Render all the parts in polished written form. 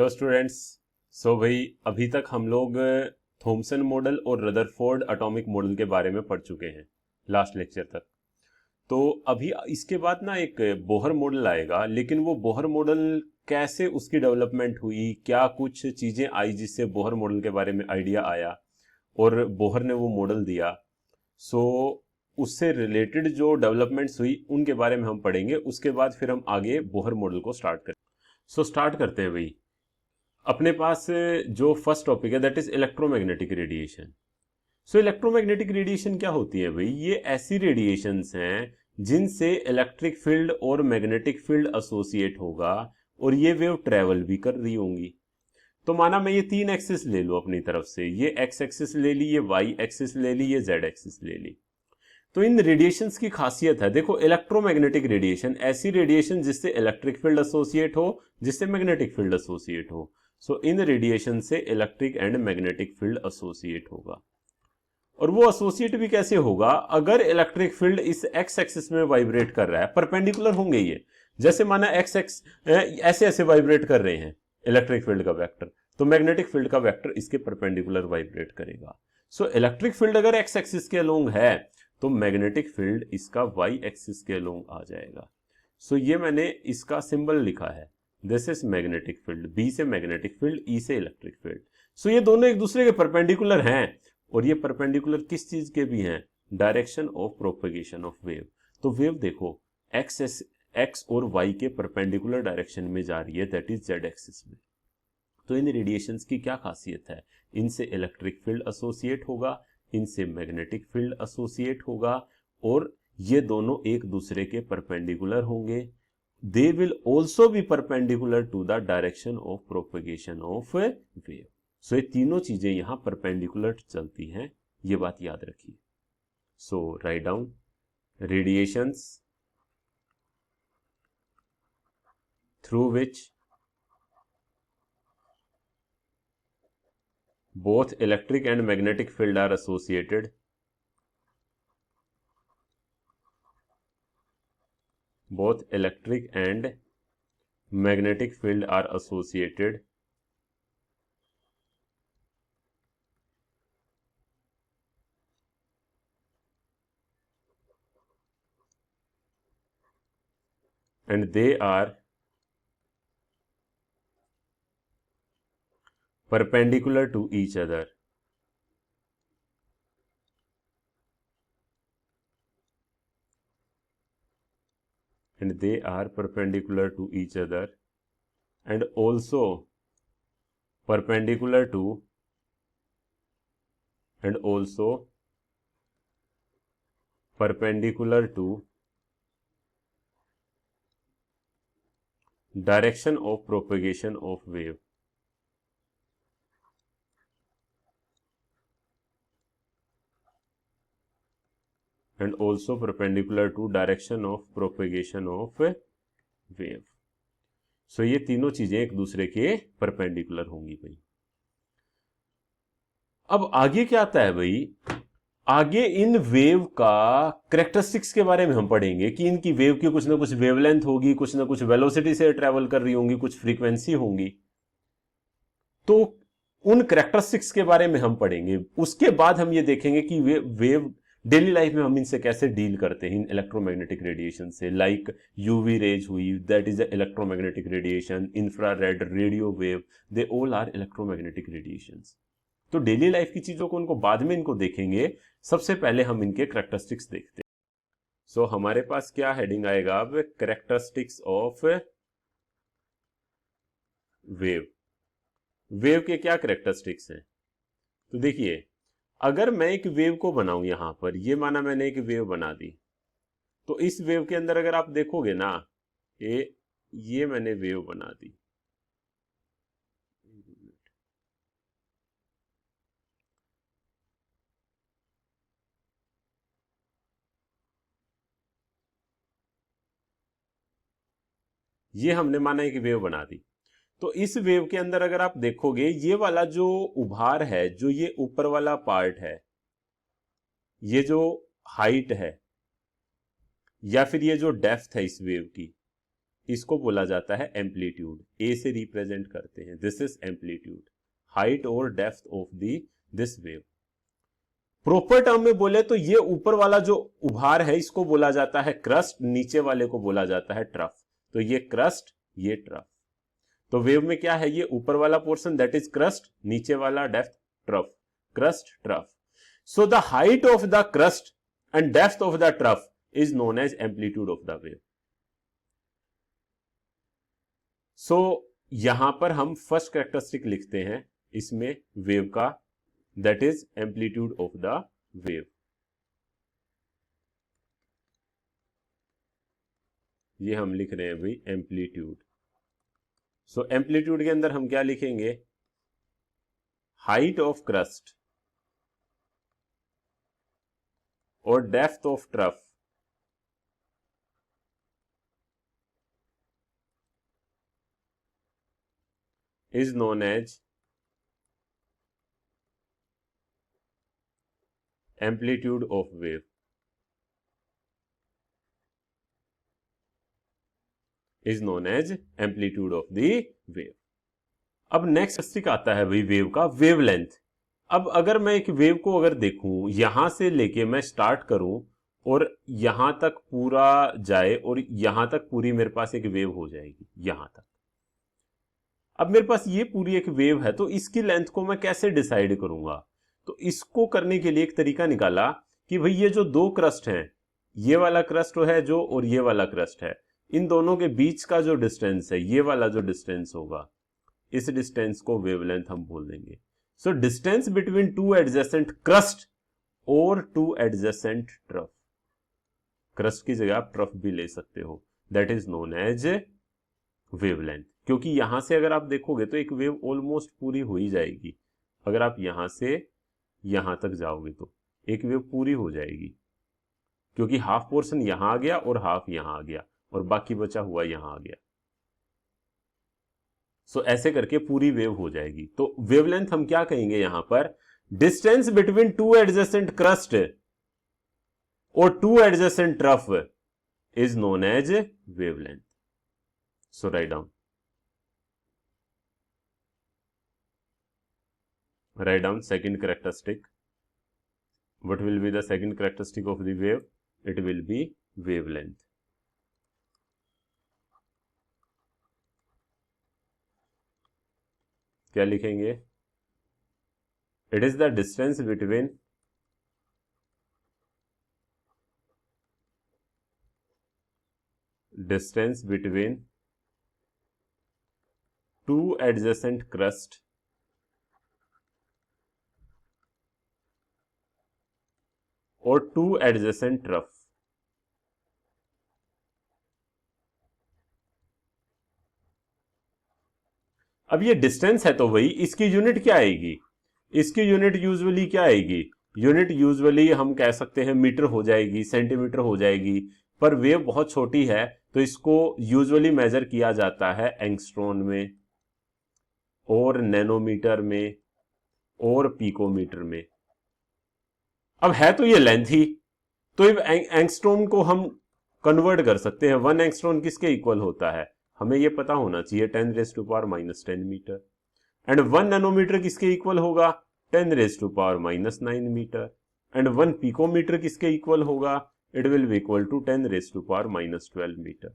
Hello students. सो भाई अभी तक हम लोग थॉमसन मॉडल और रदरफोर्ड एटॉमिक मॉडल के बारे में पढ़ चुके हैं लास्ट लेक्चर तक। तो अभी इसके बाद ना एक बोहर मॉडल आएगा, लेकिन वो बोहर मॉडल कैसे उसकी डेवलपमेंट हुई, क्या कुछ चीज़ें आई जिससे बोहर मॉडल के बारे में आइडिया आया और बोहर ने वो मॉडल दिया। सो उससे रिलेटेड जो डेवलपमेंट्स हुई उनके बारे में हम पढ़ेंगे। उसके बाद फिर हम आगे बोहर मॉडल को स्टार्ट करें। सो स्टार्ट करते हैं भाई। अपने पास जो फर्स्ट टॉपिक है that is electromagnetic radiation. So electromagnetic radiation क्या होती है भाई? ये ऐसी रेडिएशंस हैं जिनसे इलेक्ट्रिक फील्ड और मैग्नेटिक फील्ड एसोसिएट होगा और ये वेव ट्रेवल भी कर रही होंगी। तो माना मैं ये तीन एक्सिस ले लूं अपनी तरफ से, ये एक्स एक्सिस ले ली, ये वाई एक्सिस ले ली, ये जेड एक्सिस ले ली। तो इन रेडिएशंस की खासियत है, देखो इलेक्ट्रोमैग्नेटिक रेडिएशन ऐसी रेडिएशन जिससे इलेक्ट्रिक फील्ड एसोसिएट हो, जिससे मैग्नेटिक फील्ड एसोसिएट हो। सो इन रेडिएशन से electric and magnetic field associate होगा। और वो एसोसिएट भी कैसे होगा? अगर इलेक्ट्रिक फील्ड इस एक्स एक्सिस में वाइब्रेट कर रहा है, परपेंडिकुलर होंगे ये, जैसे माना एक्स एक्स ऐसे ऐसे वाइब्रेट कर रहे हैं इलेक्ट्रिक फील्ड का वेक्टर, तो मैग्नेटिक फील्ड का वेक्टर इसके परपेंडिकुलर वाइब्रेट करेगा। सो इलेक्ट्रिक फील्ड अगर एक्स एक्सिस के अलोंग है तो मैग्नेटिक फील्ड इसका वाई एक्सिस के अलोंग आ जाएगा। सो ये मैंने इसका सिंबल लिखा है, this is magnetic field, B से मैग्नेटिक फील्ड, ई से इलेक्ट्रिक फील्ड। सो ये दोनों एक दूसरे के परपेंडिकुलर हैं, और ये परपेंडिकुलर किस चीज के भी हैं? Direction of propagation of wave. तो वेव देखो एक्स और वाई के परपेंडिकुलर डायरेक्शन में जा रही है, दैट इज जेड एक्सिस में। तो इन रेडिएशंस की क्या खासियत है? इनसे इलेक्ट्रिक फील्ड एसोसिएट होगा, इनसे मैग्नेटिक फील्ड एसोसिएट होगा, और ये दोनों एक दूसरे के परपेंडिकुलर होंगे। They will also be perpendicular to the direction of propagation of wave. So ये तीनों चीजें यहां परपेंडिकुलर चलती हैं, ये बात याद रखिए। So write down radiations through which both electric and magnetic field are associated, both electric and magnetic field are associated, and they are perpendicular to each other, and they are perpendicular to each other, and also perpendicular to, and also perpendicular to direction of propagation of wave. And also perpendicular to direction of propagation of wave. सो ये तीनों चीजें एक दूसरे के perpendicular होंगी भाई। अब आगे क्या आता है भाई? आगे इन वेव का कैरेक्टरिस्टिक्स के बारे में हम पढ़ेंगे कि इनकी वेव की कुछ ना कुछ वेवलेंथ होगी, कुछ ना कुछ वेलोसिटी से ट्रेवल कर रही होंगी, कुछ फ्रीक्वेंसी होंगी। तो उन कैरेक्टरिस्टिक्स के बारे में हम पढ़ेंगे। उसके बाद हम ये देखेंगे कि वेव डेली लाइफ में हम इनसे कैसे डील करते हैं, इन इलेक्ट्रोमैग्नेटिक रेडिएशन से। लाइक यूवी रेज हुई, that is electromagnetic radiation, infrared, radio wave, they all are electromagnetic radiations. तो डेली लाइफ की चीजों को उनको बाद में इनको देखेंगे, सबसे पहले हम इनके कैरेक्टरिस्टिक्स देखते हैं। सो हमारे पास क्या हेडिंग आएगा अब? Characteristics of wave. वेव के क्या कैरेक्टरिस्टिक्स हैं? तो देखिए, अगर मैं एक वेव को बनाऊं, यहां पर ये माना मैंने एक वेव बना दी, तो इस वेव के अंदर अगर आप देखोगे ना, ये मैंने वेव बना दी, ये हमने माना एक वेव बना दी। तो इस वेव के अंदर अगर आप देखोगे, ये वाला जो उभार है, जो ये ऊपर वाला पार्ट है, ये जो हाइट है या फिर ये जो डेप्थ है इस वेव की, इसको बोला जाता है एम्पलीट्यूड, ए से रिप्रेजेंट करते हैं, दिस इज एम्पलीट्यूड, हाइट और depth of the this wave. Proper term में बोले तो ये ऊपर वाला जो उभार है इसको बोला जाता है क्रस्ट, नीचे वाले को बोला जाता है ट्रफ। तो ये क्रस्ट, ये ट्रफ। तो वेव में क्या है, ये ऊपर वाला पोर्शन दैट इज क्रस्ट, नीचे वाला depth trough, crust trough. So the height of the crust and depth of the trough is known as amplitude of the wave. So यहां पर हम फर्स्ट कैरेक्टरिस्टिक लिखते हैं इसमें वेव का, that is amplitude of the wave. ये हम लिख रहे हैं भाई एम्पलीट्यूड। सो एम्पलीट्यूड के अंदर हम क्या लिखेंगे, हाइट ऑफ क्रस्ट और depth of trough is known as amplitude of wave. Is known as amplitude of the wave. अब नेक्स्ट स्टिक आता है भाई वेव का वेवलेंथ। अब अगर मैं एक वेव को अगर देखूं, यहां से लेके मैं स्टार्ट करूं और यहां तक पूरा जाए और यहां तक पूरी मेरे पास एक वेव हो जाएगी, यहां तक। अब मेरे पास ये पूरी एक वेव है, तो इसकी लेंथ को मैं कैसे डिसाइड करूंगा? तो इसको करने के लिए एक तरीका निकाला कि भाई ये जो दो क्रस्ट हैं, ये वाला क्रस्ट है जो और ये वाला क्रस्ट है, इन दोनों के बीच का जो डिस्टेंस है, ये वाला जो डिस्टेंस होगा, इस डिस्टेंस को वेवलेंथ हम बोल देंगे। So distance between two adjacent crust और टू एडजेसेंट ट्रफ, क्रस्ट की जगह आप ट्रफ भी ले सकते हो, that is known as wavelength. क्योंकि यहां से अगर आप देखोगे तो एक वेव ऑलमोस्ट पूरी हो ही जाएगी। अगर आप यहां से यहां तक जाओगे तो एक वेव पूरी हो जाएगी, क्योंकि हाफ पोर्शन यहां आ गया और हाफ यहां आ गया और बाकी बचा हुआ यहां आ गया। सो ऐसे करके पूरी वेव हो जाएगी। तो वेवलेंथ हम क्या कहेंगे यहां पर, distance between two adjacent crust और two adjacent trough is known as wavelength. So write down, write down second characteristic. What will be the second characteristic of the wave? It will be wavelength. क्या लिखेंगे? It is the distance between two adjacent crust और two adjacent trough. अब ये distance है तो वही, इसकी unit क्या आएगी? इसकी यूनिट यूजुअली क्या आएगी? यूनिट यूजुअली हम कह सकते हैं मीटर हो जाएगी, सेंटीमीटर हो जाएगी, पर वेव बहुत छोटी है तो इसको यूजुअली मेजर किया जाता है एंगस्ट्रॉन में और नैनोमीटर में और पिकोमीटर में। अब है तो ये लेंथ ही, तो एंगस्ट्रॉम को हम कन्वर्ट कर सकते हैं। 1 एंगस्ट्रॉम किसके इक्वल होता है? हमें ये पता होना चाहिए 10⁻⁻10 मीटर। एंड 1 नैनोमीटर किसके इक्वल होगा? 10⁻⁻9 मीटर। एंड 1 पिकोमीटर किसके इक्वल होगा? It will be equal to 10⁻⁻12 metre.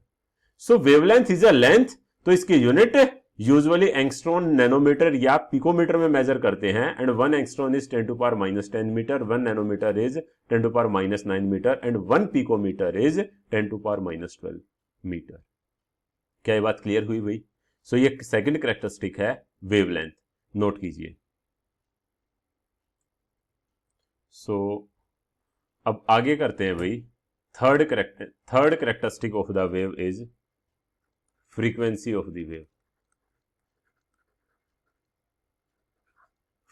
So wavelength is a length, तो इसकी यूनिट यूजुअली एंगस्ट्रॉन, नैनोमीटर या पिकोमीटर में मेजर करते हैं। And 1 angstrom is 10⁻10 metre, 1 nanometre is 10⁻9 metre and 1 picometre is 10⁻12 metre. क्या ये बात क्लियर हुई भाई? सो ये सेकंड कैरेक्टरिस्टिक है वेवलेंथ, नोट कीजिए। सो अब आगे करते हैं भाई, third characteristic of the wave is frequency of the wave.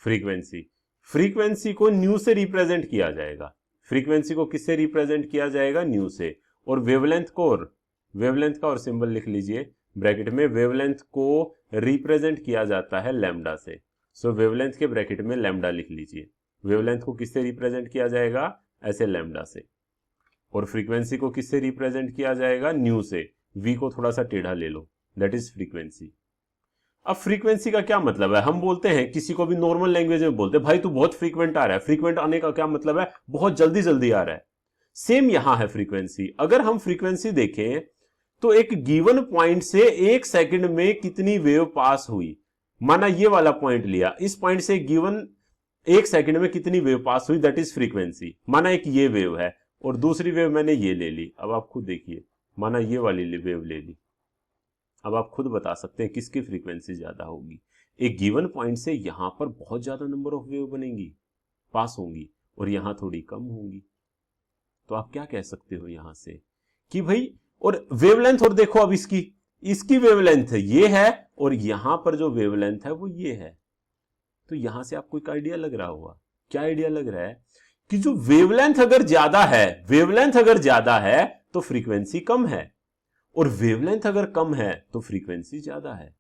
Frequency को न्यू से रिप्रेजेंट किया जाएगा। फ्रीक्वेंसी को किससे रिप्रेजेंट किया जाएगा? न्यू से। और वेवलेंथ का और सिंबल लिख लीजिए ब्रैकेट में, वेवलेंथ को रिप्रेजेंट किया जाता है लैम्डा से। सो वेवलेंथ के ब्रैकेट में लैम्डा लिख लीजिए। वेवलेंथ को किससे रिप्रेजेंट किया जाएगा? ऐसे लैम्डा से। और फ्रीक्वेंसी को किससे रिप्रेजेंट किया जाएगा? न्यू से। v को थोड़ा सा टेढ़ा ले लो, दैट इज फ्रीक्वेंसी। अब फ्रीक्वेंसी का क्या मतलब है, हम बोलते हैं किसी को भी नॉर्मल लैंग्वेज में बोलते हैं भाई तू बहुत फ्रीक्वेंट आ रहा है, फ्रीक्वेंट आने का क्या मतलब है, बहुत जल्दी जल्दी आ रहा है। सेम यहां है फ्रीक्वेंसी। अगर हम फ्रीक्वेंसी देखें तो एक गिवन पॉइंट से 1 सेकंड में कितनी वेव पास हुई, माना ये वाला पॉइंट लिया, इस पॉइंट से गिवन 1 सेकंड में कितनी वेव पास हुई, दैट इज फ्रीक्वेंसी। माना एक ये वेव है और दूसरी वेव मैंने ये ले ली, अब आप खुद देखिए, माना ये वाली वेव ले ली, अब आप खुद बता सकते हैं किसकी फ्रीक्वेंसी ज्यादा होगी। एक गिवन पॉइंट से यहां पर बहुत ज्यादा नंबर ऑफ वेव बनेंगी, पास होंगी, और यहां थोड़ी कम होंगी। तो आप क्या कह सकते हो यहां से कि भाई, और वेवलेंथ, और देखो अब इसकी वेवलेंथ ये है और यहां पर जो वेवलेंथ है वो ये है। तो यहां से आपको एक आइडिया लग रहा होगा, क्या आइडिया लग रहा है कि जो वेवलेंथ अगर ज्यादा है, वेवलेंथ अगर ज्यादा है तो फ्रीक्वेंसी कम है, और वेवलेंथ अगर कम है तो फ्रीक्वेंसी ज्यादा है।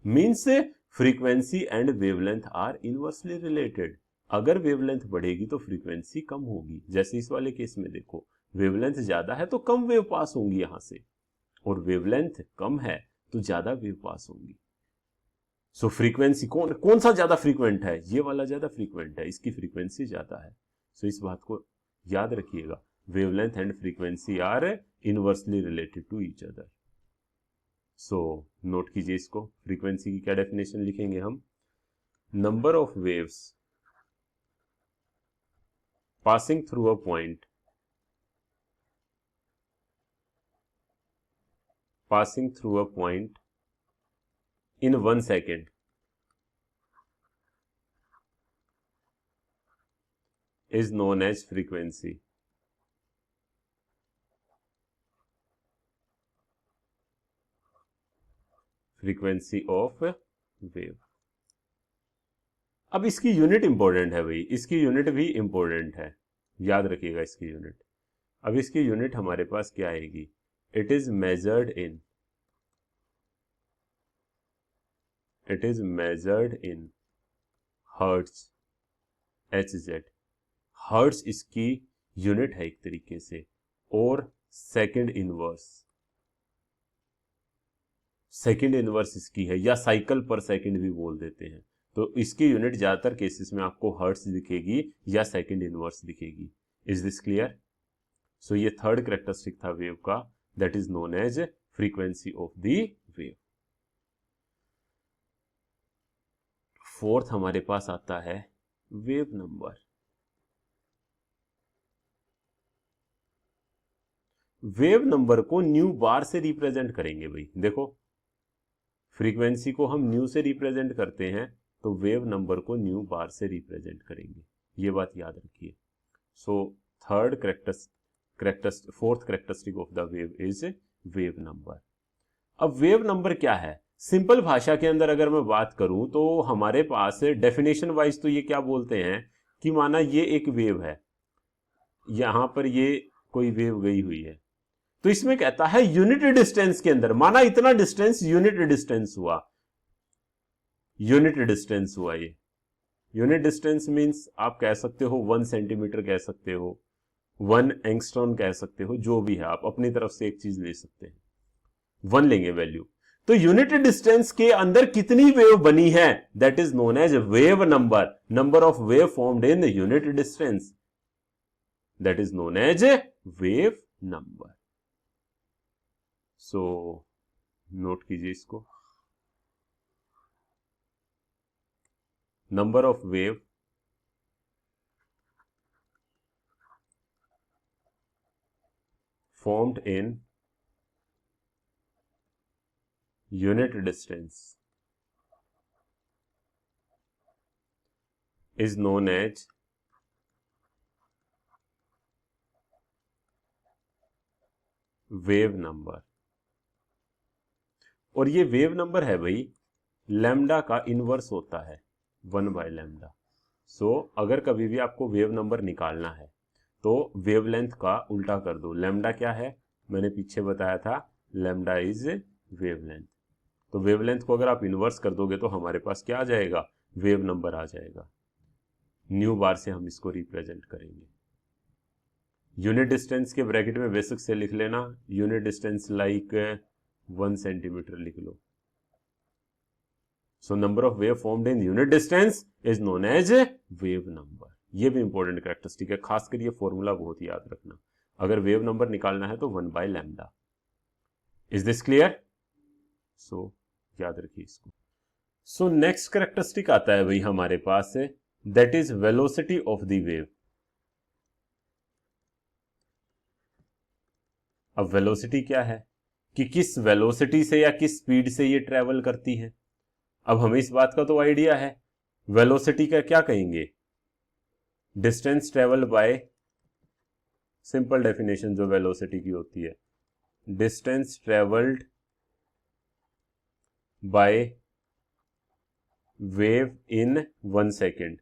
Means frequency and wavelength are inversely related. अगर वेवलेंथ बढ़ेगी तो फ्रीक्वेंसी कम होगी। जैसे इस वाले केस में देखो, वेवलेंथ ज्यादा है तो कम वेव पास होंगी यहां से, और वेवलेंथ कम है तो ज्यादा वेव पास होंगी। सो फ्रीक्वेंसी कौन सा ज्यादा फ्रीक्वेंट है, ये वाला ज्यादा फ्रीक्वेंट है, इसकी फ्रीक्वेंसी ज्यादा है। सो इस बात को याद रखिएगा, wavelength and frequency are inversely related to each other. So note कीजिए इसको। फ्रीक्वेंसी की क्या डेफिनेशन लिखेंगे हम, number of waves passing through a point in 1 second is known as frequency. Frequency of wave. अब इसकी यूनिट इंपॉर्टेंट है भाई, इसकी यूनिट भी इंपॉर्टेंट है, याद रखिएगा इसकी यूनिट। अब इसकी यूनिट हमारे पास क्या आएगी, it is measured in hertz, HZ। Hertz इसकी यूनिट है एक तरीके से, और सेकंड इनवर्स इसकी है, या साइकिल पर सेकंड भी बोल देते हैं। तो इसकी यूनिट ज्यादातर केसेस में आपको हर्ट्ज दिखेगी या सेकंड इनवर्स दिखेगी। Is this clear? सो ये थर्ड कैरेक्टरिस्टिक था वेव का, that is known as frequency of the wave. Fourth हमारे पास आता है वेव नंबर। वेव नंबर को न्यू बार से रिप्रेजेंट करेंगे भाई। देखो, फ्रीक्वेंसी को हम न्यू से रिप्रेजेंट करते हैं, तो वेव नंबर को न्यू बार से रिप्रेजेंट करेंगे, ये बात याद रखिए। So fourth characteristic of the wave is wave number. अब वेव नंबर क्या है, सिंपल भाषा के अंदर अगर मैं बात करूं तो हमारे पास डेफिनेशन वाइज तो ये क्या बोलते हैं कि माना ये एक वेव है, यहां पर ये कोई वेव गई हुई है, तो इसमें कहता है यूनिट डिस्टेंस के अंदर, माना इतना डिस्टेंस यूनिट डिस्टेंस हुआ, ये यूनिट डिस्टेंस मींस आप कह सकते हो 1 सेंटीमीटर कह सकते हो, 1 एंगस्ट्रॉन कह सकते हो, जो भी है आप अपनी तरफ से एक चीज ले सकते हैं, 1 लेंगे वैल्यू। तो यूनिट डिस्टेंस के अंदर कितनी वेव बनी है, that is known as wave number of wave formed in unit distance, that is known as wave number. So note कीजिए इसको, number of wave formed in unit distance is known as wave number. और ये wave number है भाई, lambda का inverse होता है 1/λ। सो अगर कभी भी आपको वेव नंबर निकालना है तो वेवलेंथ का उल्टा कर दो। लैम्डा क्या है, मैंने पीछे बताया था, लैम्डा इज वेवलेंथ। तो वेवलेंथ को अगर आप इनवर्स कर दोगे तो हमारे पास क्या आ जाएगा, वेव नंबर आ जाएगा। न्यू बार से हम इसको रिप्रेजेंट करेंगे। यूनिट डिस्टेंस के ब्रैकेट में बेसिक से लिख लेना, यूनिट डिस्टेंस लाइक 1 सेंटीमीटर लिख लो। So number of wave formed in unit distance is known as wave number. ये भी इंपॉर्टेंट कैरेक्टरिस्टिक है, खासकर ये फॉर्मूला बहुत याद रखना। अगर वेव नंबर निकालना है तो 1/λ। Is this clear? सो याद रखिए इसको। सो नेक्स्ट कैरेक्टरिस्टिक आता है भाई हमारे पास है, that is velocity of the wave. अब वेलोसिटी क्या है कि किस वेलोसिटी से या किस स्पीड से ये ट्रेवल करती है। अब हमें इस बात का तो आइडिया है, वेलोसिटी का क्या कहेंगे, distance travel by, simple definition जो वेलोसिटी की होती है, distance travelled by wave in 1 second.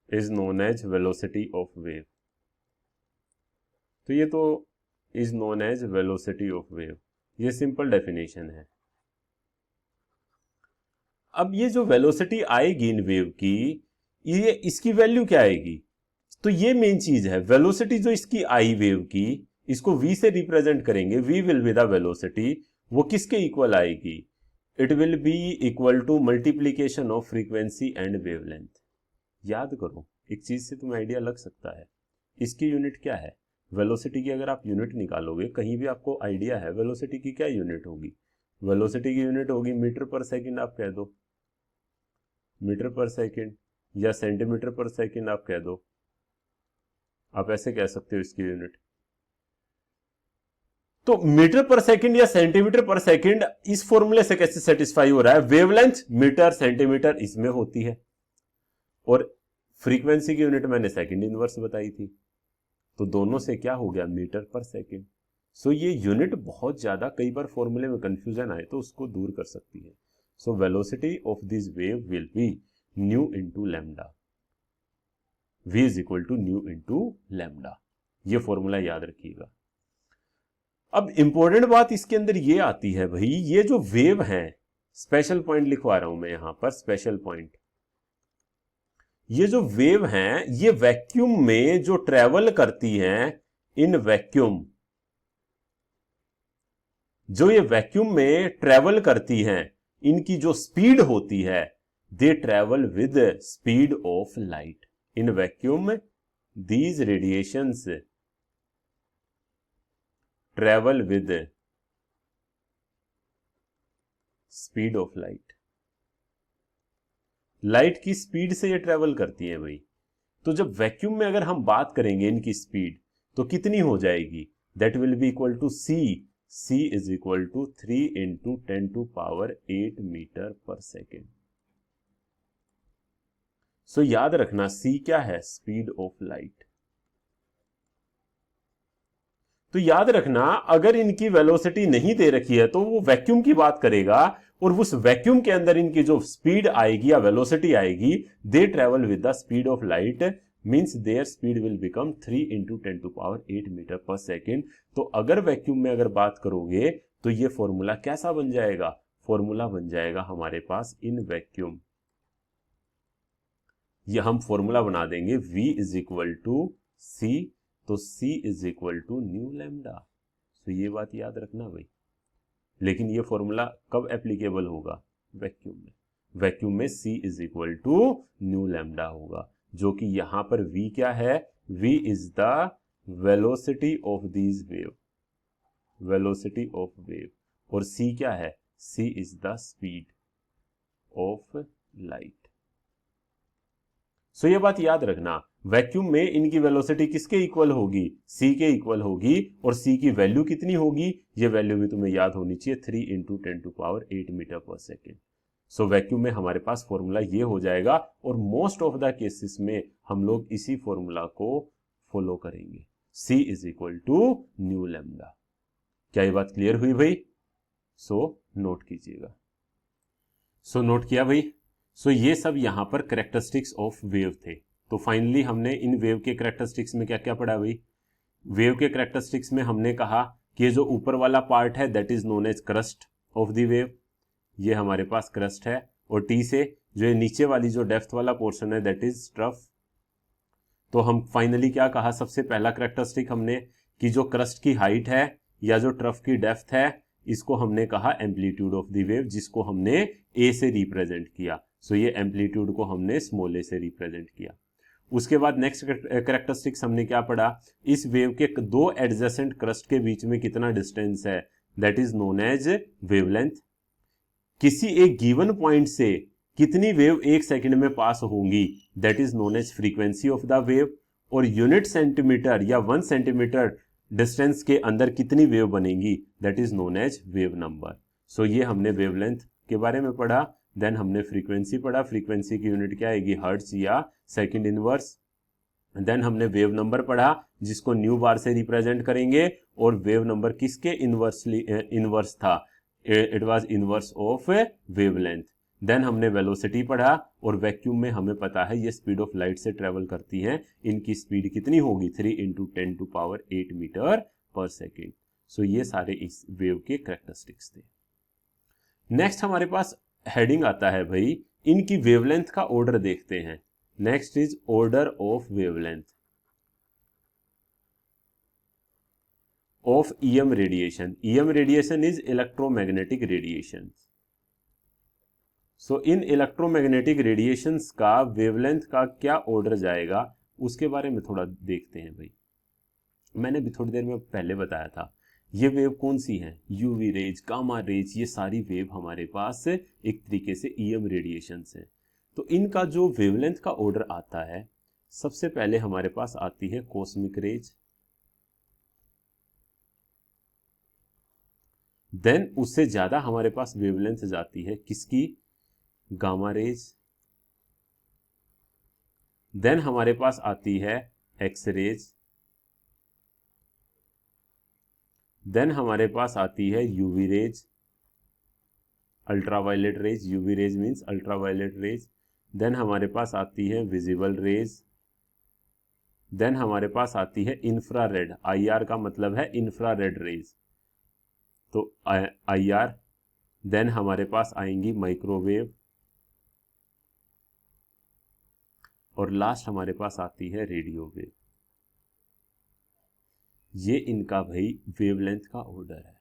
Is known as velocity of wave. तो ये तो is known as velocity of wave, ये सिंपल डेफिनेशन है। अब ये जो वेलोसिटी आएगी इन वेव की, ये इसकी वैल्यू क्या आएगी, तो ये मेन चीज है। वेलोसिटी जो इसकी आई वेव की, इसको v से रिप्रेजेंट करेंगे, v will be the velocity. वो किसके इक्वल आएगी, it will be equal to multiplication of frequency and wavelength. याद करो, एक चीज से तुम्हें आइडिया लग सकता है, इसकी यूनिट क्या है, वेलोसिटी की अगर आप यूनिट निकालोगे, कहीं भी आपको आइडिया है वेलोसिटी की क्या यूनिट होगी, वेलोसिटी की यूनिट होगी मीटर पर सेकंड, आप कह दो मीटर पर सेकंड, या सेंटीमीटर पर सेकंड आप कह दो, आप ऐसे कह सकते हो इसकी यूनिट। तो मीटर पर सेकंड या सेंटीमीटर पर सेकंड इस फॉर्मूले से कैसे सेटिस्फाई हो रहा है, वेवलेंथ मीटर सेंटीमीटर इसमें होती है, और फ्रीक्वेंसी की यूनिट मैंने सेकंड इनवर्स बताई थी, तो दोनों से क्या हो गया, मीटर पर सेकंड। सो ये यूनिट बहुत ज्यादा कई बार फॉर्मूले में कंफ्यूजन आए तो उसको दूर कर सकती है। So velocity of this wave will be nu into lambda, v is equal to nu into lambda. ये फॉर्मूला याद रखिएगा। अब इंपॉर्टेंट बात इसके अंदर ये आती है भाई, ये जो वेव है, स्पेशल पॉइंट लिखवा रहा हूं मैं यहां पर, स्पेशल पॉइंट, ये जो वेव हैं ये वैक्यूम में जो ट्रेवल करती हैं, इन वैक्यूम, जो ये वैक्यूम में ट्रेवल करती हैं, इनकी जो स्पीड होती है, दे travel with speed of light. In vacuum these radiations travel with speed of light. Light की स्पीड से ये ट्रेवल करती है भाई। तो जब वैक्यूम में अगर हम बात करेंगे इनकी स्पीड, तो कितनी हो जाएगी, that will be equal to c is equal to 3 into 10⁸ metre per second. So याद रखना c क्या है, स्पीड ऑफ लाइट। तो याद रखना, अगर इनकी वेलोसिटी नहीं दे रखी है तो वो वैक्यूम की बात करेगा, और उस वैक्यूम के अंदर इनकी जो स्पीड आएगी या वेलोसिटी आएगी, they travel with the speed of light, means their speed will become 3 into 10⁸ metre per second. तो अगर वैक्यूम में अगर बात करोगे तो ये फॉर्मूला कैसा बन जाएगा, फॉर्मूला बन जाएगा हमारे पास इन वैक्यूम, ये हम फॉर्मूला बना देंगे v is equal to c, तो c is equal to nu lambda. तो ये बात याद रखना भाई। लेकिन ये फॉर्मूला कब एप्लीकेबल होगा, वैक्यूम में। वैक्यूम में c is equal to nu lambda होगा, जो कि यहां पर v क्या है, v is the velocity of this wave, velocity of wave, और c क्या है, c is the speed of light. So ये बात याद रखना, वैक्यूम में इनकी वेलोसिटी किसके इक्वल होगी, c के इक्वल होगी, और c की वैल्यू कितनी होगी, ये वैल्यू भी तुम्हें याद होनी चाहिए, 3 इंटू 10⁸ मीटर पर सेकेंड। सो वैक्यूम में हमारे पास फॉर्मूला ये हो जाएगा, और मोस्ट ऑफ द केसेस में हम लोग इसी फॉर्मूला को फॉलो करेंगे, c is equal to nu lambda. क्या ये बात क्लियर हुई भाई? सो नोट कीजिएगा। सो नोट किया भाई। सो ये सब यहां पर कैरेक्टरिस्टिक्स ऑफ वेव थे। तो फाइनली हमने इन वेव के कैरेक्टरिस्टिक्स में क्या क्या पढ़ा भाई, वेव के कैरेक्टरिस्टिक्स में हमने कहा कि जो ऊपर वाला पार्ट है that is known as crest of the wave, ये हमारे पास क्रस्ट है, और टी से जो ये नीचे वाली जो डेप्थ वाला पोर्शन है दैट इज ट्रफ। तो हम फाइनली क्या कहा, सबसे पहला कैरेक्टरिस्टिक हमने कि जो क्रस्ट की हाइट है या जो ट्रफ की डेप्थ है इसको हमने कहा एम्पलीट्यूड ऑफ द वेव, जिसको हमने ए से रिप्रेजेंट किया। सो ये एम्पलीट्यूड को हमने स्मॉल ए से रिप्रेजेंट किया। उसके बाद नेक्स्ट कैरेक्टरिस्टिक्स हमने क्या पढ़ा, इस वेव के दो एडजेसेंट क्रस्ट के बीच में कितना डिस्टेंस है, that is known as wavelength. किसी एक गिवन पॉइंट से कितनी वेव एक सेकंड में पास होंगी, that is known as frequency of the wave. और यूनिट सेंटीमीटर या 1 सेंटीमीटर डिस्टेंस के अंदर कितनी वेव बनेंगी, that is known as wave number. So ये हमने वेवलेंथ के बारे में पढ़ा। देन हमने फ्रीक्वेंसी पढ़ा, फ्रीक्वेंसी की यूनिट क्या आएगी, हर्ट्ज या सेकंड इनवर्स। देन हमने वेव नंबर पढ़ा जिसको न्यू बार से रिप्रेजेंट करेंगे, और वेव नंबर किसके इनवर्स था, it was inverse of wavelength. Then हमने वेलोसिटी पढ़ा, और वैक्यूम में हमें पता है ये स्पीड ऑफ लाइट से ट्रेवल करती हैं, इनकी स्पीड कितनी होगी 3 × 10⁸ मीटर पर सेकेंड। सो ये सारे इस वेव के कैरेक्टरिस्टिक्स थे। नेक्स्ट हमारे पास हेडिंग आता है भाई, इनकी वेवलेंथ का ऑर्डर देखते हैं। Next is order of wavelength of EM radiation. EM radiation is electromagnetic radiation. So in electromagnetic radiations का वेवलेंथ का क्या ऑर्डर जाएगा उसके बारे में थोड़ा देखते हैं भाई। मैंने भी थोड़ी देर में पहले बताया था ये वेव कौन सी है, यूवी रेज, गामा रेज, ये सारी वेव हमारे पास एक तरीके से ईएम रेडिएशंस हैं। तो इनका जो वेवलेंथ का ऑर्डर आता है, सबसे पहले हमारे पास आती है कॉस्मिक रेज, देन उससे ज्यादा हमारे पास वेवलेंथ जाती है किसकी, गामा रेज। देन हमारे पास आती है एक्स रेज। देन हमारे पास आती है UV rays, ultraviolet rays. UV rays means ultraviolet rays. Then हमारे पास आती है विजिबल रेज। देन हमारे पास आती है इंफ्रारेड, आईआर का मतलब है इंफ्रारेड रेज, तो आईआर। देन हमारे पास आएंगी माइक्रोवेव, और लास्ट हमारे पास आती है रेडियो वेव। ये इनका भाई वेवलेंथ का ऑर्डर है।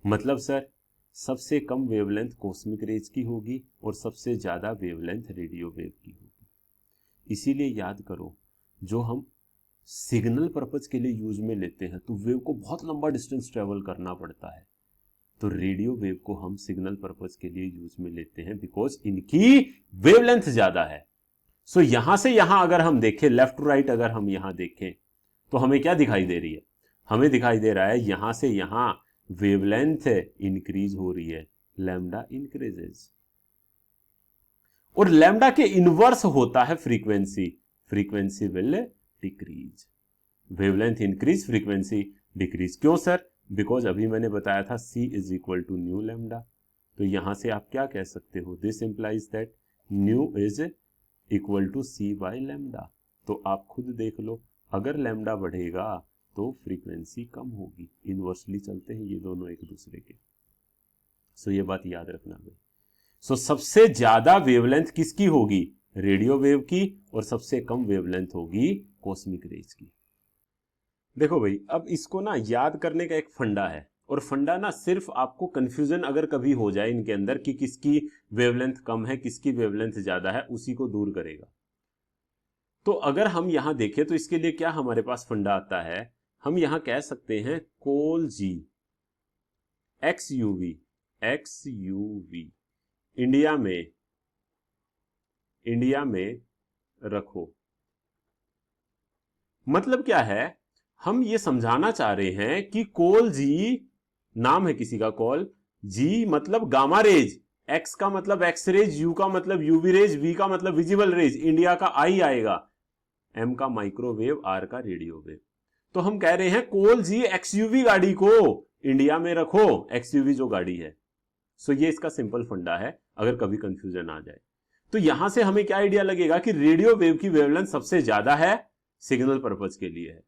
मतलब सर सबसे कम वेवलेंथ कॉस्मिक रेज की होगी और सबसे ज्यादा वेवलेंथ रेडियो वेव की होगी। इसीलिए याद करो, जो हम सिग्नल पर्पज के लिए यूज में लेते हैं तो वेव को बहुत लंबा डिस्टेंस ट्रेवल करना पड़ता है, तो रेडियो वेव को हम सिग्नल पर्पज के लिए यूज में लेते हैं बिकॉज इनकी वेवलेंथ ज्यादा है। सो यहां से यहां अगर हम देखें, लेफ्ट टू राइट अगर हम यहां देखें तो हमें क्या दिखाई दे रही है, हमें दिखाई दे रहा है यहां से यहां वेवलेंथ इंक्रीज हो रही है, लैम्डा इंक्रीजेस। और लैम्डा के इनवर्स होता है frequency, frequency will decrease. Wavelength increase, frequency decrease. क्यों सर, बिकॉज अभी मैंने बताया था C is equal to nu lambda. तो यहां से आप क्या कह सकते हो, this implies that nu is equal to C by lambda. तो आप खुद देख लो, अगर लैम्डा बढ़ेगा तो फ्रीक्वेंसी कम होगी। इनवर्सली चलते हैं ये दोनों एक दूसरे के। सो ये बात याद रखना भाई। सो सबसे ज्यादा वेवलेंथ किसकी होगी, रेडियो वेव की, और सबसे कम वेवलेंथ होगी कॉस्मिक रेज की। देखो भाई, अब इसको ना याद करने का एक फंडा है, और फंडा ना सिर्फ आपको कंफ्यूजन अगर कभी हो जाए इनके अंदर कि किसकी वेवलेंथ कम है किसकी वेवलेंथ ज्यादा है, उसी को दूर करेगा। तो अगर हम यहां देखें तो इसके लिए क्या हमारे पास फंडा आता है, हम यहां कह सकते हैं कोल जी एक्स यूवी इंडिया में रखो। मतलब क्या है, हम ये समझाना चाह रहे हैं कि कोल जी, नाम है किसी का कोल, जी मतलब गामा रेज, एक्स का मतलब एक्स रेज, यू का मतलब यूवी रेज, वी का मतलब विजिबल रेज, इंडिया का आई आएगा, एम का माइक्रोवेव, आर का रेडियो वेव। तो हम कह रहे हैं कोल जी एक्सयूवी गाड़ी को इंडिया में रखो, एक्सयूवी जो गाड़ी है। सो ये इसका सिंपल फंडा है, अगर कभी कंफ्यूजन आ जाए तो यहां से हमें क्या आइडिया लगेगा कि रेडियो वेव की वेवलेंथ सबसे ज्यादा है, सिग्नल पर्पज के लिए है,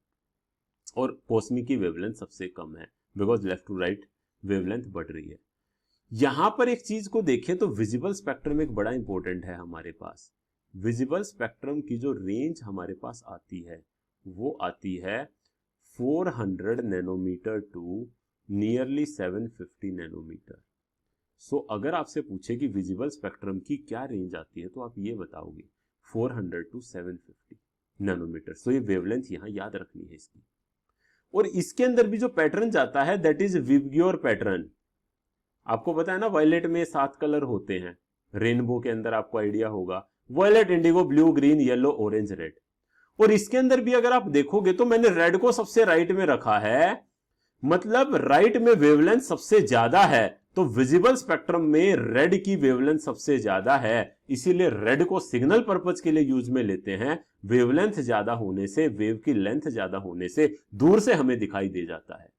और कॉस्मिक की वेवलेंथ सबसे कम है, because left to right wavelength बढ़ रही है। यहां पर एक चीज को देखें तो विजिबल स्पेक्ट्रम एक बड़ा इंपॉर्टेंट है हमारे पास। विजिबल स्पेक्ट्रम की जो रेंज हमारे पास आती है वो आती है 400 नैनोमीटर टू नियरली 750 नैनोमीटर। सो अगर आपसे पूछे कि विजिबल स्पेक्ट्रम की क्या रेंज आती है तो आप ये बताओगे 400 टू 750 नैनोमीटर। सो ये वेवलेंथ यहां याद रखनी है इसकी। और इसके अंदर भी जो पैटर्न जाता है दैट इज विबग्योर पैटर्न। आपको पता है ना वायलेट में 7 कलर होते हैं, रेनबो के अंदर आपको आइडिया होगा, violet, indigo, blue, green, yellow, orange, red. और इसके अंदर भी अगर आप देखोगे तो मैंने रेड को सबसे राइट में रखा है, मतलब राइट में वेवलेंथ सबसे ज्यादा है, तो विजिबल स्पेक्ट्रम में रेड की वेवलेंथ सबसे ज्यादा है, इसीलिए रेड को सिग्नल पर्पज के लिए यूज में लेते हैं। वेवलेंथ ज्यादा होने से, वेव की लेंथ ज्यादा होने से दूर से हमें दिखाई दे जाता है।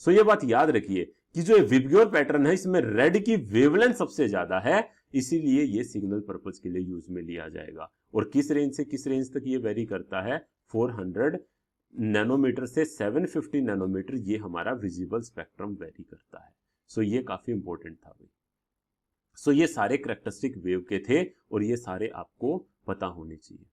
सो ये बात याद रखिए कि जो विबग्योर पैटर्न है इसमें रेड की वेवलेंथ सबसे ज्यादा है, इसीलिए ये सिग्नल पर्पज के लिए यूज में लिया जाएगा। और किस रेंज से किस रेंज तक ये वेरी करता है, 400 नैनोमीटर से 750 नैनोमीटर, ये हमारा विजिबल स्पेक्ट्रम वेरी करता है। सो ये काफी इंपॉर्टेंट था भाई। सो ये सारे कैरेक्टरिस्टिक वेव के थे और ये सारे आपको पता होने चाहिए।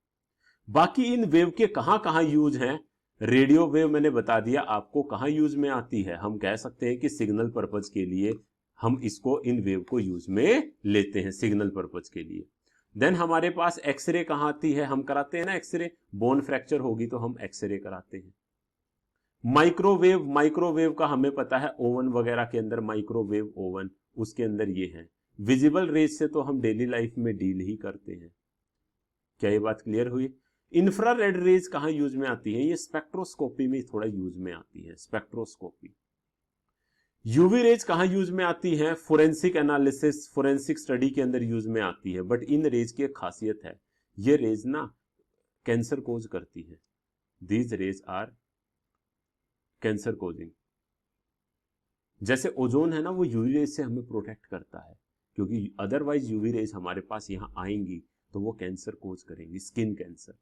बाकी इन वेव के कहां कहां यूज हैं, रेडियो वेव मैंने बता दिया आपको कहां यूज में आती है। हम कह सकते हैं कि सिग्नल पर्पज के लिए हम इसको, इन वेव को यूज में लेते हैं सिग्नल पर्पज के लिए। देन हमारे पास एक्सरे कहां आती है, हम कराते हैं ना एक्सरे, बोन फ्रैक्चर होगी तो हम एक्सरे कराते हैं। माइक्रोवेव, माइक्रोवेव का हमें पता है ओवन वगैरह के अंदर, माइक्रोवेव ओवन, उसके अंदर ये है। विजिबल रेज से तो हम डेली लाइफ में डील ही करते हैं। क्या ये बात क्लियर हुई? इंफ्रारेड रेज कहां यूज में आती है, ये स्पेक्ट्रोस्कोपी में थोड़ा यूज में आती है, स्पेक्ट्रोस्कोपी। यूवी रेज कहां यूज में आती है, फोरेंसिक एनालिसिस, फोरेंसिक स्टडी के अंदर यूज में आती है। बट इन रेज की एक खासियत है, ये रेज ना कैंसर कोज करती है। These rays are cancer causing. जैसे ओजोन है ना, वो यूवी रेज से हमें प्रोटेक्ट करता है, क्योंकि अदरवाइज यूवी रेज हमारे पास यहां आएंगी तो वो कैंसर कोज करेंगी, स्किन कैंसर।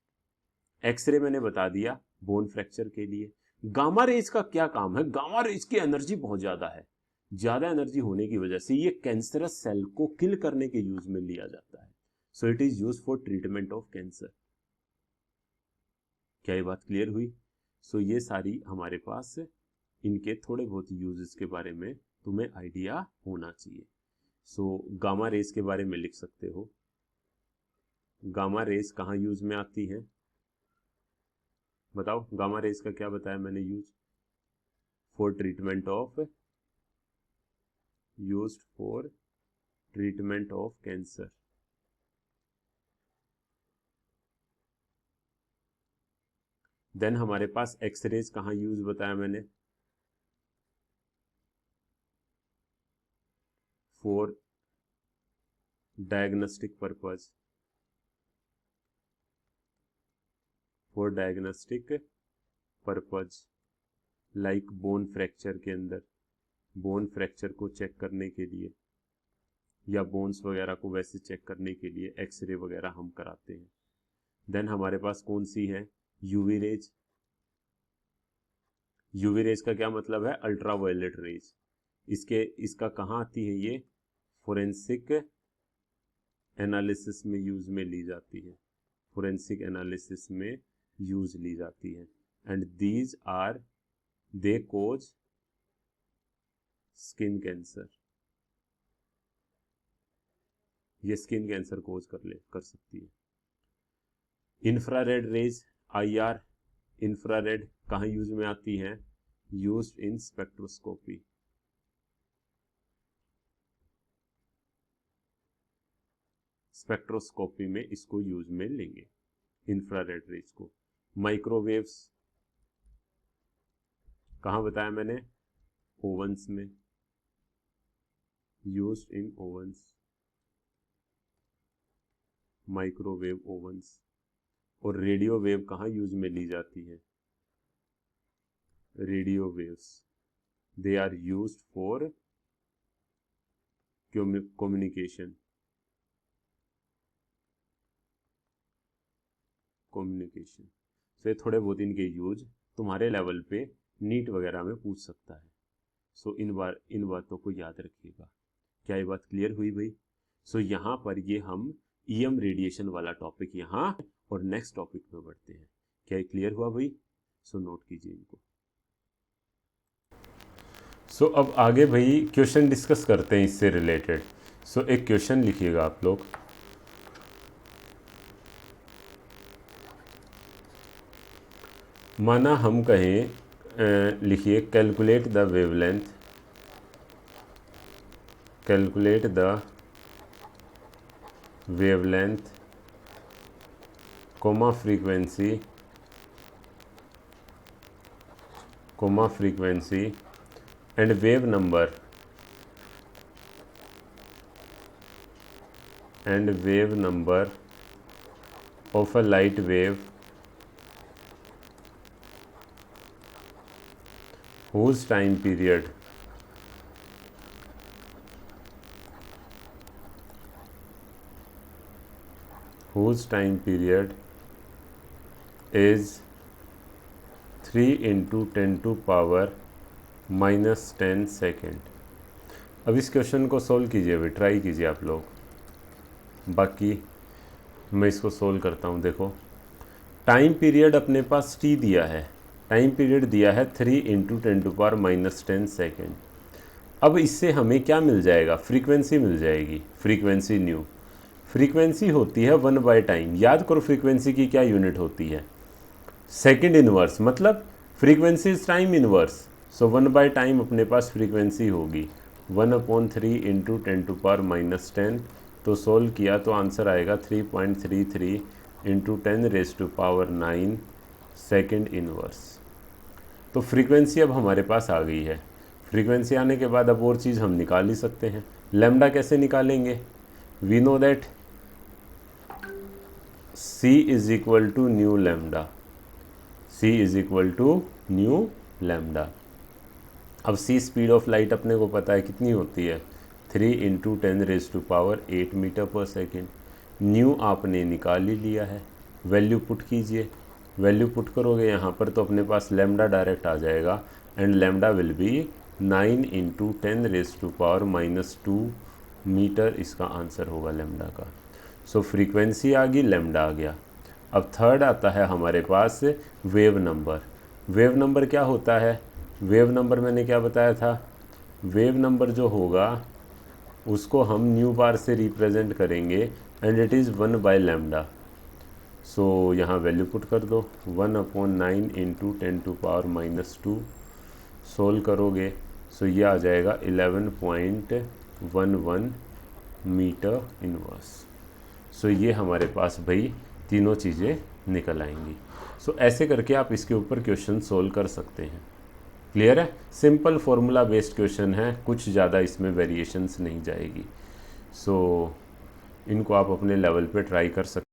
एक्सरे मैंने बता दिया बोन फ्रैक्चर के लिए। गामा रेज का क्या काम है, गामा रेज की एनर्जी बहुत ज्यादा है, ज्यादा एनर्जी होने की वजह से ये कैंसरस सेल को किल करने के यूज में लिया जाता है। So it is use for treatment of cancer. क्या ये बात क्लियर हुई? सो ये सारी हमारे पास इनके थोड़े बहुत यूजेस के बारे में तुम्हें आइडिया होना चाहिए। सो गामा रेज के बारे में लिख सकते हो, गामा रेज कहां यूज में आती है, बताओ। गामा रेज का क्या बताया मैंने use, for treatment of, used for treatment of cancer. Then हमारे पास एक्सरेज कहां यूज बताया मैंने, for diagnostic purpose, for diagnostic purpose, like bone fracture के अंदर, बोन फ्रैक्चर को चेक करने के लिए या बोन्स वगैरह को वैसे चेक करने के लिए एक्सरे वगैरह हम कराते हैं। देन हमारे पास कौन सी है, यूवी रेज। यूवी रेज का क्या मतलब है, अल्ट्रावायलेट रेज। इसका कहां आती है, ये फोरेंसिक एनालिसिस में यूज में ली जाती है, फोरेंसिक एनालिसिस में यूज ली जाती है। And these are, they cause skin cancer, ये स्किन कैंसर कोज कर सकती है। इंफ्रारेड रेज, आईआर, इंफ्रारेड कहां यूज में आती है, यूज्ड इन स्पेक्ट्रोस्कोपी। स्पेक्ट्रोस्कोपी में इसको यूज में लेंगे, इंफ्रारेड रेज को। माइक्रोवेव्स कहां बताया मैंने, ओवंस में, used in ovens, microwave ovens. और रेडियो वेव कहां यूज में ली जाती है, radio waves, they are used for communication, communication. से थोड़े बहुत इनके यूज तुम्हारे लेवल पे नीट वगैरह में पूछ सकता है। सो इन बातों को याद रखिएगा। क्या ये बात क्लियर हुई भाई? सो यहाँ पर ये हम ईएम रेडिएशन वाला टॉपिक यहाँ और नेक्स्ट टॉपिक में बढ़ते हैं। क्या ये क्लियर हुआ भाई? सो नोट कीजिए इनको। सो अब आगे भाई क्वेश्चन डिस्कस करते हैं इससे रिलेटेड। सो एक क्वेश्चन लिखिएगा आप लोग। माना हम कहें, लिखिए calculate the wavelength, calculate the wavelength comma frequency and wave number of a light wave whose time period is 3 into 10 to power -10 second. अब इस क्वेश्चन को सोल्व कीजिए भाई, ट्राई कीजिए आप लोग। बाकी मैं इसको सोल्व करता हूँ। देखो टाइम पीरियड अपने पास t दिया है, टाइम पीरियड दिया है 3 into 10 to power -10 सेकेंड। अब इससे हमें क्या मिल जाएगा? फ्रीक्वेंसी मिल जाएगी, फ्रीक्वेंसी न्यू। फ्रीक्वेंसी होती है 1/टाइम। याद करो फ्रीक्वेंसी की क्या यूनिट होती है? सेकंड इनवर्स, मतलब फ्रीक्वेंसी इज टाइम इनवर्स। सो 1/टाइम अपने पास फ्रीक्वेंसी होगी 1/3 into 10 to power -10। तो सोल्व किया तो आंसर आएगा 3.33 into 10 raised to power 9 second inverse. तो फ्रीक्वेंसी अब हमारे पास आ गई है। फ्रीक्वेंसी आने के बाद अब और चीज़ हम निकाल ही सकते हैं। लैम्डा कैसे निकालेंगे? We know that C is equal to nu lambda, C is equal to nu lambda. अब C स्पीड ऑफ लाइट अपने को पता है कितनी होती है, 3 into 10 raised to power 8 metre per second. New आपने निकाल ही लिया है, वैल्यू पुट कीजिए। वैल्यू पुट करोगे यहाँ पर तो अपने पास लैम्डा डायरेक्ट आ जाएगा and lambda will be 9 into 10 raised to power -2 metre. इसका आंसर होगा लैम्डा का। सो फ्रीक्वेंसी आ गई, लैम्डा आ गया। अब थर्ड आता है हमारे पास वेव नंबर। वेव नंबर क्या होता है? वेव नंबर मैंने क्या बताया था? वेव नंबर जो होगा उसको हम न्यू बार से रिप्रेजेंट करेंगे एंड इट इज़ 1/λ। सो यहाँ वैल्यू पुट कर दो 1/9 into 10 to power -2। सोल्व करोगे सो ये आ जाएगा 11.11 मीटर इनवर्स। सो ये हमारे पास भाई तीनों चीज़ें निकल आएंगी। सो ऐसे करके आप इसके ऊपर क्वेश्चन सोल्व कर सकते हैं। क्लियर है? सिंपल फॉर्मूला बेस्ड क्वेश्चन है, कुछ ज़्यादा इसमें वेरिएशंस नहीं जाएगी। सो इनको आप अपने लेवल पे ट्राई कर सकते हैं।